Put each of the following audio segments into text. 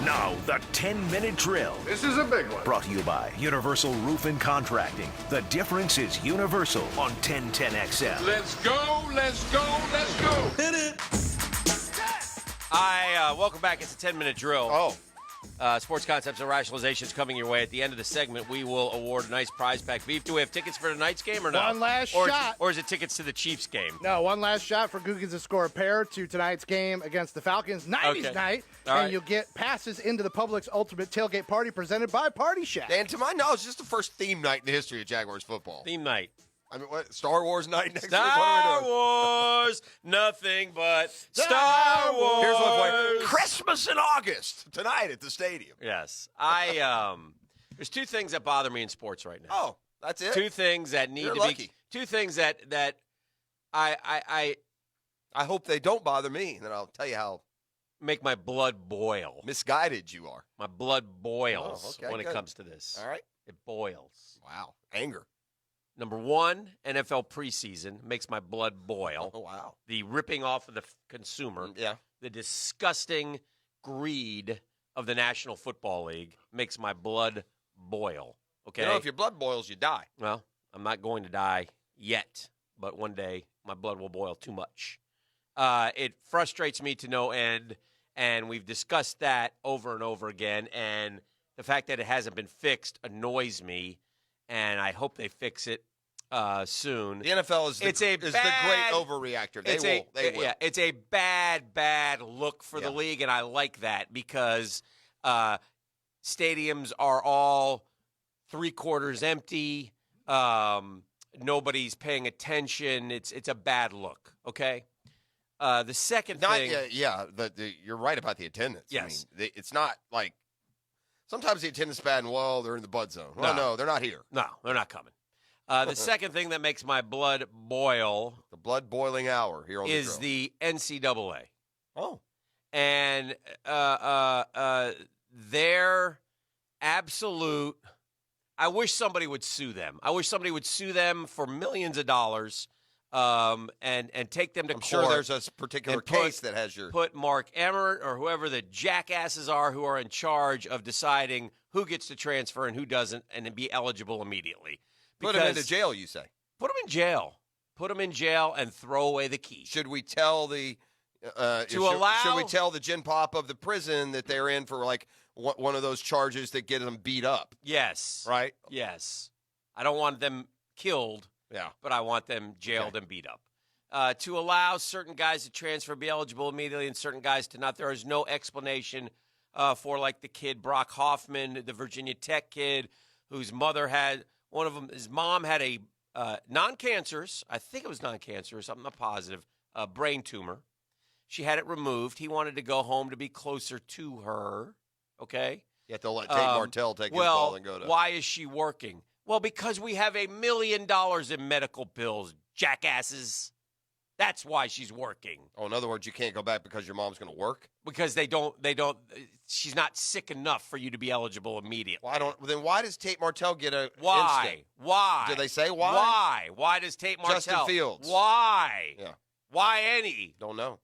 Now, the 10-minute drill. This is a big one. Brought to you by Universal Roof and Contracting. The difference is universal on 1010XL. Let's go, let's go, let's go. Hit it. Welcome back. It's a 10-minute drill. Oh. Sports concepts and rationalizations coming your way. At the end of the segment, we will award a nice prize pack. Beef, do we have tickets for tonight's game or no? One last shot. Or is it tickets to the Chiefs game? No, one last shot for Googans to score a pair to tonight's game against the Falcons. 90s night. All and right. you'll get passes into the Publix Ultimate Tailgate Party presented by Party Shack. And to my knowledge, this is the first theme night in the history of Jaguars football. Theme night. I mean, what? Star Wars night next week? Star What are we doing? Wars, nothing but Star Wars. Here's one for you. Christmas in August tonight at the stadium. Yes. There's two things that bother me in sports right now. Oh, that's it? Two things that need You're to lucky. be. Two things that I I hope they don't bother me, and then I'll tell you how make my blood boil. misguided you are. My blood boils Oh, okay, when it good. comes to this. All right. It boils. Wow. Anger. Number one, NFL preseason makes my blood boil. Oh, wow. The ripping off of the consumer, Yeah. the disgusting greed of the National Football League makes my blood boil. Okay? You know, if your blood boils, you die. Well, I'm not going to die yet, but one day my blood will boil too much. It frustrates me to no end, and we've discussed that over and over again, and the fact that it hasn't been fixed annoys me, and I hope they fix it soon. The NFL is the great overreactor. They will. Yeah, it's a bad look for the league, and I like that because stadiums are all three-quarters empty. Nobody's paying attention. It's a bad look, okay? The second thing. You're right about the attendance. Yes. I mean, it's not like sometimes the attendance is bad and, well, they're in the bud zone. Well, no, they're not here. No, they're not coming. The second thing that makes my blood boil The blood boiling hour here on is the the NCAA. Oh. And their absolute – I wish somebody would sue them. I wish somebody would sue them for millions of dollars and take them to I'm court. sure there's a particular case that has your – Put Mark Emmert or whoever the jackasses are who are in charge of deciding who gets to transfer and who doesn't and be eligible immediately. Put him into jail, you say. Put them in jail. Put them in jail and throw away the key. Should we tell the should we tell the gin pop of the prison that they're in for like one of those charges that get them beat up? Yes. Right? Yes. I don't want them killed, but I want them jailed and beat up. To allow certain guys to transfer, be eligible immediately, and certain guys to not. There is no explanation for like the kid Brock Hoffman, the Virginia Tech kid, whose mother had one of them. His mom had a non-cancerous, I think it was non-cancerous, I'm not positive, brain tumor. She had it removed. He wanted to go home to be closer to her. Okay? You have to let Tate Martell take his ball and go to. Why is she working? Well, because we have $1 million in medical bills, jackasses. That's why she's working. Oh, in other words, you can't go back because your mom's going to work? Because they don't, she's not sick enough for you to be eligible immediately. Then why does Tate Martell get a Why? instant? Why? Did they say why? Why? Why does Tate Martell? Justin Fields. Why? Yeah. Why any? Don't know.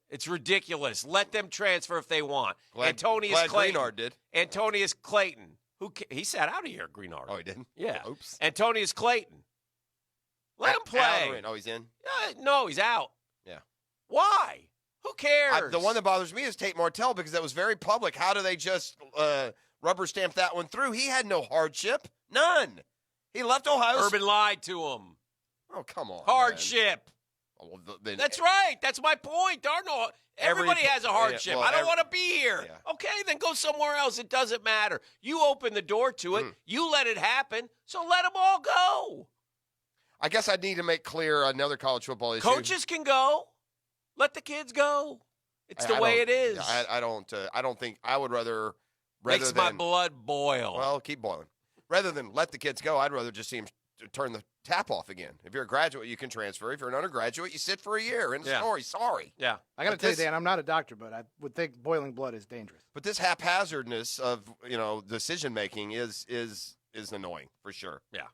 It's ridiculous. Let them transfer if they want. Glad Antonius Clayton. Greenard did. Antonius Clayton. He sat out of here, Greenard. Oh, he didn't? Yeah. Oops. Antonius Clayton. Let him play. Oh, he's in? No, he's out. Yeah. Why? Who cares? The one that bothers me is Tate Martell because that was very public. How do they just rubber stamp that one through? He had no hardship. None. He left Ohio State. Urban lied to him. Oh, come on. Hardship. Well, then, That's right. That's my point. Darno, everybody has a hardship. I don't want to be here. Yeah. Okay, then go somewhere else. It doesn't matter. You open the door to it. You let it happen. So let them all go. I guess I need to make clear another college football issue. Coaches can go. Let the kids go. It's the way it is. I don't think I would rather Makes my blood boil. Well, keep boiling. Rather than let the kids go, I'd rather just see them turn the tap off again. If you're a graduate, you can transfer. If you're an undergraduate, you sit for a year. End of story. Sorry. Yeah. I got to tell you, Dan, I'm not a doctor, but I would think boiling blood is dangerous. But this haphazardness of decision making is annoying for sure. Yeah.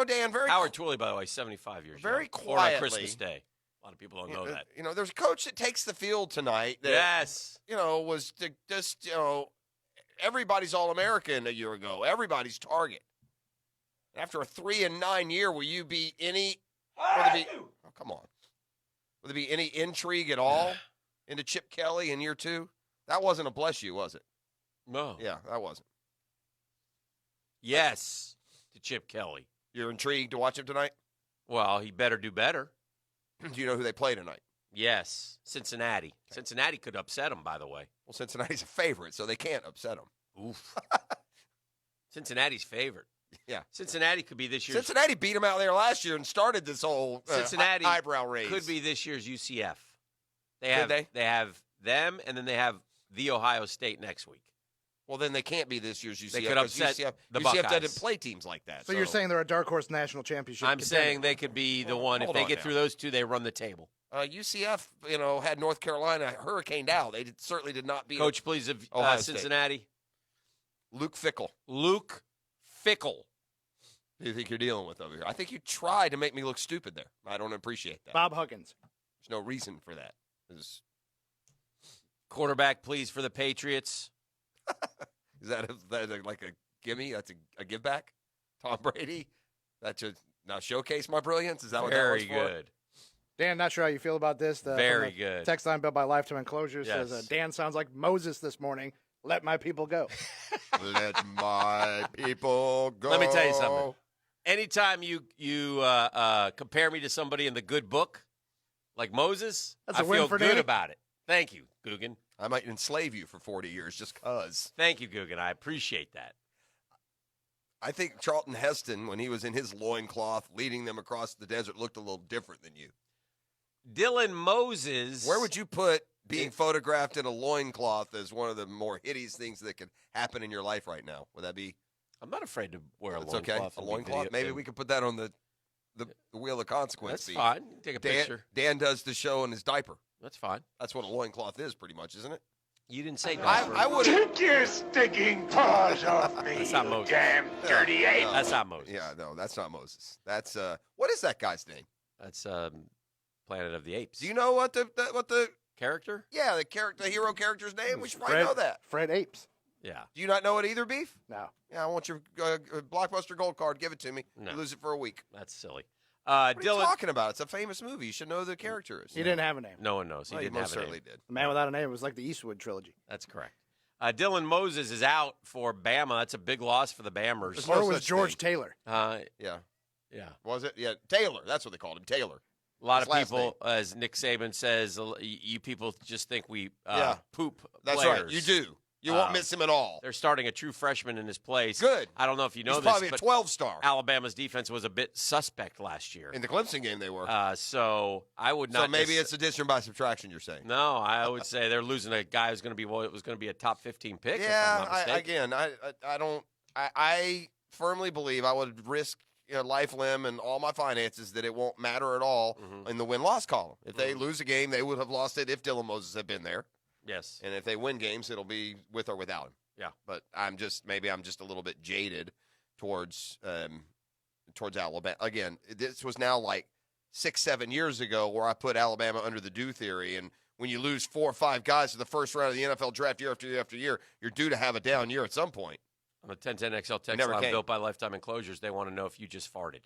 Dan, Howard Twilley, by the way, 75 years very young. quietly. Or on Christmas Day. A lot of people don't know that. There's a coach that takes the field tonight. That, yes. Was just everybody's All-American a year ago. Everybody's target. After a 3-9 year, will you be any? Come on. Will there be any intrigue at all into Chip Kelly in year 2? That wasn't a bless you, was it? No. Yeah, that wasn't. Yes, to Chip Kelly. You're intrigued to watch him tonight? Well, he better do better. Do you know who they play tonight? Yes, Cincinnati. Okay. Cincinnati could upset him, by the way. Well, Cincinnati's a favorite, so they can't upset him. Oof. Cincinnati's favorite. Yeah. Cincinnati could be this year's. Cincinnati beat them out there last year and started this whole Cincinnati eyebrow raise. Could be this year's UCF. They have them, and then they have the Ohio State next week. Well, then they can't be this year's UCF. They could upset the UCF Buckeyes. doesn't play teams like that. So you're saying they're a dark horse national championship? I'm saying they could be the one. If they get through those two, they run the table. UCF, had North Carolina hurricaned out. They certainly did not beat Coach, please, of Cincinnati. Luke Fickell. Luke Fickell. Who do you think you're dealing with over here? I think you tried to make me look stupid there. I don't appreciate that. Bob Huggins. There's no reason for that. Quarterback, please, for the Patriots. Is that like a gimme? That's a give back? Tom Brady? That should now showcase my brilliance? Is that what that was for? Very good. Dan, not sure how you feel about this. Very good. Text line built by Lifetime Enclosures says, Dan sounds like Moses this morning. Let my people go. Let my people go. Let me tell you something. Anytime you compare me to somebody in the good book, like Moses, I feel good about it. Thank you, Guggen. I might enslave you for 40 years just because. Thank you, Guggen. I appreciate that. I think Charlton Heston, when he was in his loincloth leading them across the desert, looked a little different than you. Dylan Moses. Where would you put being photographed in a loincloth as one of the more hideous things that could happen in your life right now? Would that be? I'm not afraid to wear a loincloth. Okay. A loincloth? Maybe we could put that on the Wheel of Consequence. That's fine. Take a picture. Dan does the show in his diaper. That's fine. That's what a loincloth is pretty much, isn't it? You didn't say diaper. I would Take your sticking paws off me, That's not Moses. damn dirty ape. No. That's not Moses. Yeah, no, that's not Moses. That's what is that guy's name? That's Planet of the Apes. Do you know what the character? Yeah, the hero character's name. We should probably know that. Fred Apes. Yeah. Do you not know it either, Beef? No. Yeah, I want your Blockbuster Gold card. Give it to me. No. You lose it for a week. That's silly. What are Dylan, you talking about? It's a famous movie. You should know who the character is. He didn't have a name. No one knows. He didn't most have a certainly name. did. The Man Without a Name was like the Eastwood trilogy. That's correct. Dylan Moses is out for Bama. That's a big loss for the Bammers. Or was George Taylor? Yeah. Yeah. Was it? Yeah, Taylor. That's what they called him, Taylor. A lot of people, as Nick Saban says, you people just think we poop That's players. right. You do. You won't miss him at all. They're starting a true freshman in his place. Good. I don't know if you know He's this, probably a but 12-star. Alabama's defense was a bit suspect last year. In the Clemson game, they were. So I would not. So maybe it's addition by subtraction. You're saying? No, I would say they're losing a guy who's going to be it was going to be a top 15 pick. Yeah. if I'm not mistaken. I don't. I firmly believe I would risk life, limb, and all my finances that it won't matter at all in the win-loss column. If they lose a game, they would have lost it if Dylan Moses had been there. Yes. And if they win games, it'll be with or without him. Yeah. But I'm just a little bit jaded towards Alabama. Again, this was now like 6-7 years ago where I put Alabama under the due theory. And when you lose 4 or 5 guys to the first round of the NFL draft year after year after year, you're due to have a down year at some point. On the 1010XL text Never line came. built by Lifetime Enclosures, they want to know if you just farted.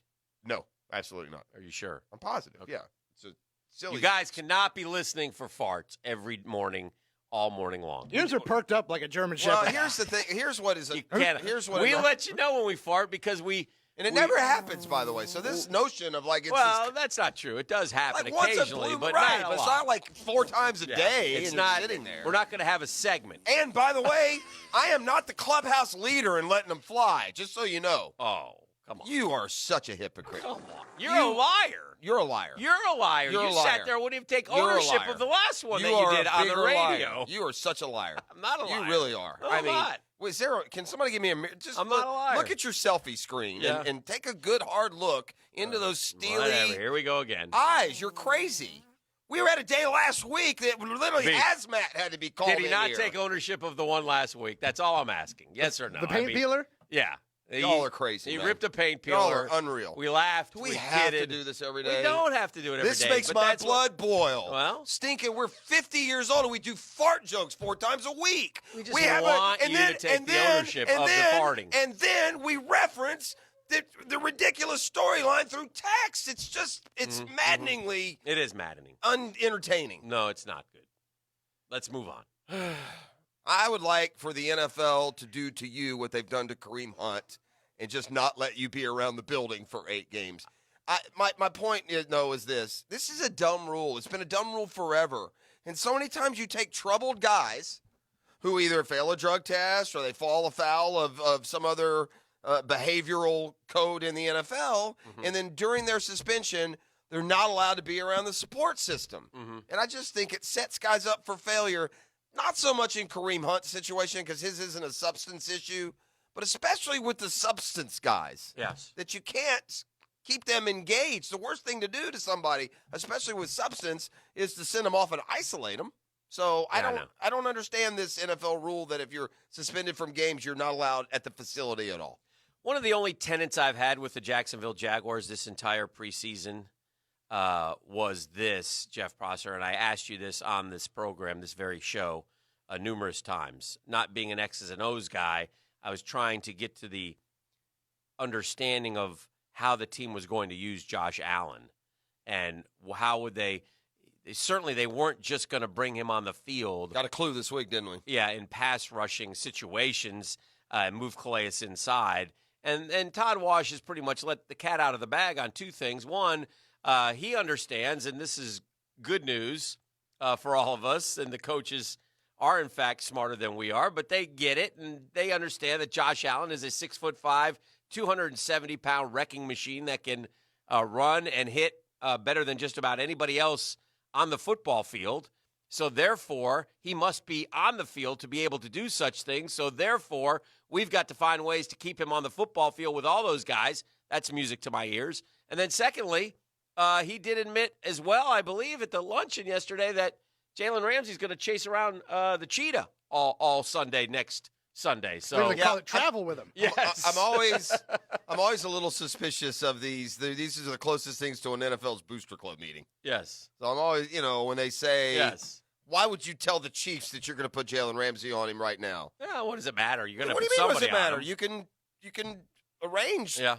No, absolutely not. Are you sure? I'm positive. Okay. Yeah. It's a silly. You guys cannot be listening for farts every morning, all morning long. Yours are perked up like a German Well, Shepherd. here's the thing. Here's what is. You can't. Here's what. We let you know when we fart because we. And it never happens, by the way. So this notion of like it's Well, that's not true. It does happen like once occasionally, a blue, but right, not a but it's lot. not like 4 times a day. It's and not sitting there. We're not going to have a segment. And by the way, I am not the clubhouse leader in letting them fly. Just so you know. Oh, come on. You are such a hypocrite. Come on. You're a liar. You're a liar. You're a liar. You're you a liar. sat there and wouldn't even take You're a ownership liar. of the last one that are you did a on the bigger radio. liar. You are such a liar. I'm not a liar. You really are. No, I'm not. Wait, can somebody give me a mirror? Just I'm not a liar. Look at your selfie screen and take a good hard look into those steely Whatever. Here we go again. eyes. You're crazy. We were at a day last week that literally hazmat had to be called Did he in not here. take ownership of the one last week? That's all I'm asking. Yes or no? The paint peeler? Yeah. Y'all are crazy. He man. ripped a paint peeler. Y'all are unreal. We laughed. We have did to it. do this every day. We don't have to do it every day. This makes but my that's blood boil. Well, stinking. We're 50 years old and we do fart jokes 4 times a week. We just want you to take the ownership of the farting. And then we reference the ridiculous storyline through text. It's maddeningly. It is maddening. Unentertaining. No, it's not good. Let's move on. I would like for the NFL to do to you what they've done to Kareem Hunt and just not let you be around the building for 8 games. My point is this. This is a dumb rule. It's been a dumb rule forever. And so many times you take troubled guys who either fail a drug test or they fall afoul of some other behavioral code in the NFL, and then during their suspension, they're not allowed to be around the support system. And I just think it sets guys up for failure. Not so much in Kareem Hunt's situation because his isn't a substance issue, but especially with the substance guys. Yes. That you can't keep them engaged. The worst thing to do to somebody, especially with substance, is to send them off and isolate them. So I don't understand this NFL rule that if you're suspended from games, you're not allowed at the facility at all. One of the only tenets I've had with the Jacksonville Jaguars this entire preseason was this, Jeff Prosser, and I asked you this on this program, this very show, numerous times. Not being an X's and O's guy, I was trying to get to the understanding of how the team was going to use Josh Allen and how would they certainly they weren't just going to bring him on the field. Got a clue this week, didn't we? Yeah, in pass rushing situations and move Calais inside. And Todd Wash has pretty much let the cat out of the bag on 2 things. One, he understands, and this is good news for all of us, and the coaches are, in fact, smarter than we are, but they get it, and they understand that Josh Allen is a 6'5", 270-pound wrecking machine that can run and hit better than just about anybody else on the football field. So, therefore, he must be on the field to be able to do such things. So, therefore, we've got to find ways to keep him on the football field with all those guys. That's music to my ears. And then, secondly, he did admit as well, I believe, at the luncheon yesterday that Jalen Ramsey's going to chase around the cheetah all Sunday next Sunday. So they call it travel with him. Yes. I'm always a little suspicious of these. These are the closest things to an NFL's booster club meeting. Yes. So I'm always, when they say, yes. Why would you tell the Chiefs that you're going to put Jalen Ramsey on him right now? Yeah, what does it matter? You're going to What put do you mean? What somebody does it matter? on him. You can arrange, Yeah.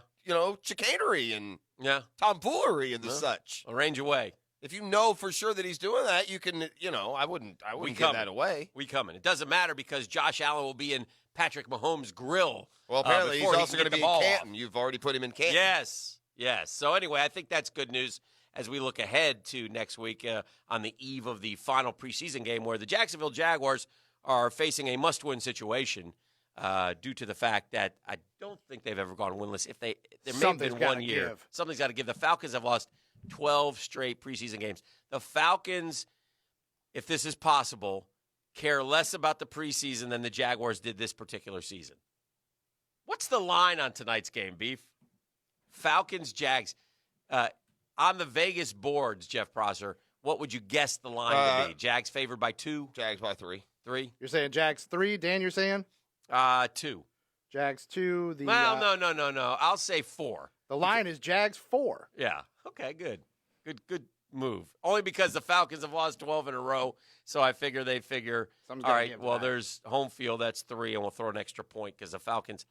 chicanery and Yeah. tomfoolery and the such. Arrange away. If you know for sure that he's doing that, you can, I wouldn't give that away. We coming. It doesn't matter because Josh Allen will be in Patrick Mahomes' grill. Well, apparently he's before also he going can to get be the in ball Canton. off. You've already put him in Canton. Yes. So anyway, I think that's good news as we look ahead to next week on the eve of the final preseason game where the Jacksonville Jaguars are facing a must-win situation due to the fact that I don't think they've ever gone winless. There may have been one year. Something's got to give. The Falcons have lost 12 straight preseason games. The Falcons, if this is possible, care less about the preseason than the Jaguars did this particular season. What's the line on tonight's game, Beef? Falcons, Jags. On the Vegas boards, Jeff Prosser, what would you guess the line to be? Jags favored by 2? Jags by 3. 3? You're saying Jags 3. Dan, you're saying? 2. Jags 2. Well, no. I'll say 4. The line is Jags 4. Yeah. Okay, good move. Only because the Falcons have lost 12 in a row, so I figure they figure, all right, well, there's home field, that's 3, and we'll throw an extra point because the Falcons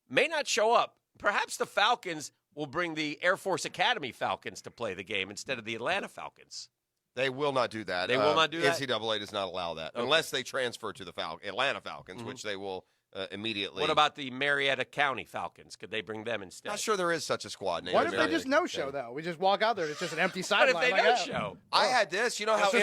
may not show up. Perhaps the Falcons will bring the Air Force Academy Falcons to play the game instead of the Atlanta Falcons. They will not do that. They will not do that? NCAA does not allow that unless they transfer to the Atlanta Falcons, which they will immediately. What about the Marietta County Falcons? Could they bring them instead? Not sure there is such a squad name. What if they just no-show, though? We just walk out there. It's just an empty sideline. What if they no-show? I had this. You know how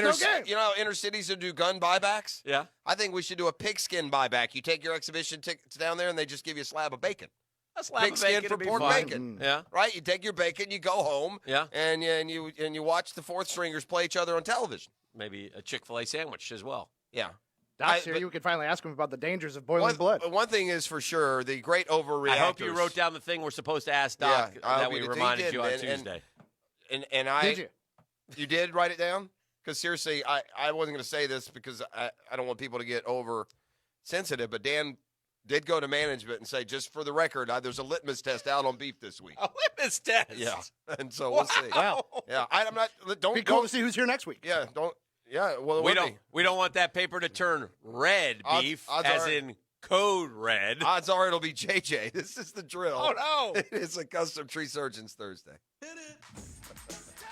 inner cities would do gun buybacks? Yeah. I think we should do a pigskin buyback. You take your exhibition tickets down there, and they just give you a slab of bacon. A slab of bacon for pork fine. bacon. Yeah. Right? You take your bacon, you go home. Yeah. And you watch the fourth stringers play each other on television. Maybe a Chick-fil-A sandwich as well. Yeah. Doc's here. You could finally ask him about the dangers of boiling blood. One thing is for sure, the great overreactors. I hope you wrote down the thing we're supposed to ask Doc that we reminded you on Tuesday. And I did you? You did write it down? Because seriously, I wasn't going to say this because I don't want people to get over sensitive, but Dan did go to management and say, just for the record, there's a litmus test out on beef this week. A litmus test. Yeah, and so we'll see. Wow. Yeah, I'm not. Don't Be cool to see who's here next week. Yeah, don't. Yeah, well, We don't want that paper to turn red, beef, as in code red. Odds are it'll be JJ. This is the drill. Oh, no. It's a Custom Tree Surgeons Thursday.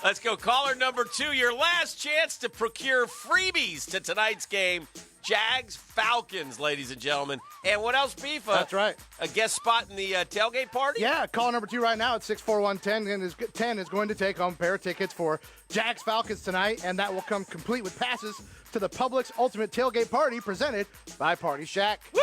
Let's go. Caller number 2, your last chance to procure freebies to tonight's game. Jags, Falcons, ladies and gentlemen. And what else, Beef? That's right. A guest spot in the tailgate party? Yeah, caller number 2 right now at 64110 and 10 is going to take home a pair of tickets for Jags Falcons tonight, and that will come complete with passes to the Publix Ultimate Tailgate Party presented by Party Shack. Woo!